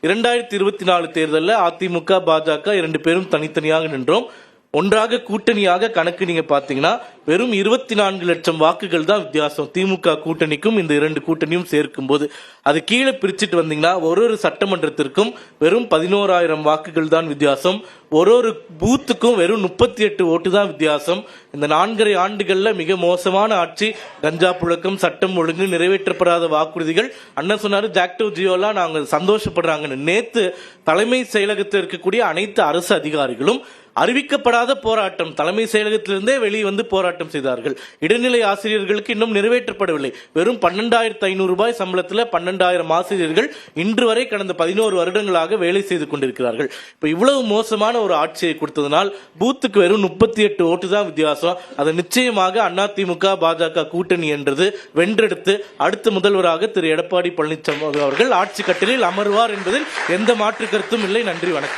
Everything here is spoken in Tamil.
2024 தேர்தலில் அதிமுக பாஜக 2 பேரும் தனித்தனியாக நின்றோம். ஒன்றாக கூட்டணியாக கணக்கு நீங்க பாத்தீங்கன்னா வெறும் 24 லட்சம் வாக்குகள் தான் வித்தியாசம். திமுக கூட்டணிக்கும் இந்த 2 கூட்டணியும் சேர்க்கும் போது அது கீழே பிரிச்சுட்டு வந்தீங்கன்னா ஒரு சட்டமன்றத்திற்கும் வெறும் 11,000 வாக்குகள் தான் வித்தியாசம். ஒரு பூத்துக்கும் வெறும் 38 ஓட்டு தான் வித்தியாசம். இந்த 4.5 ஆண்டுகள்ல மிக மோசமான ஆட்சி, கஞ்சா புழக்கம், சட்டம் ஒழுங்கு, நிறைவேற்றப்படாத வாக்குறுதிகள். அண்ணன் சொன்னாரு ஜாக்டோ ஜியோலாம் நாங்க சந்தோஷப்படுறாங்கன்னு. நேத்து தலைமை செயலகத்தில் இருக்கக்கூடிய அனைத்து அரசு அதிகாரிகளும் அறிவிக்கப்படாத போராட்டம், தலைமை செயலகத்திலிருந்தே வெளியே வந்து போராட்டம் செய்தார்கள். இடைநிலை ஆசிரியர்களுக்கு இன்னும் நிறைவேற்றப்படவில்லை. வெறும் 12,500 ரூபாய் சம்பளத்தில் 12,000 ஆசிரியர்கள் இன்று வரை கடந்த 11 வருடங்களாக வேலை செய்து கொண்டிருக்கிறார்கள். இப்ப இவ்வளவு மோசமான ஒரு ஆட்சியை கொடுத்ததனால் பூத்துக்கு வெறும் 38 ஓட்டு தான் வித்தியாசம். அது நிச்சயமாக அதிமுக பாஜக கூட்டணி என்றது வென்றெடுத்து அடுத்த முதல்வராக திரு எடப்பாடி பழனிசாமி அவர்கள் ஆட்சி கட்டிலில் அமர்வார் என்பதில் எந்த மாற்று கருத்தும் இல்லை. நன்றி, வணக்கம்.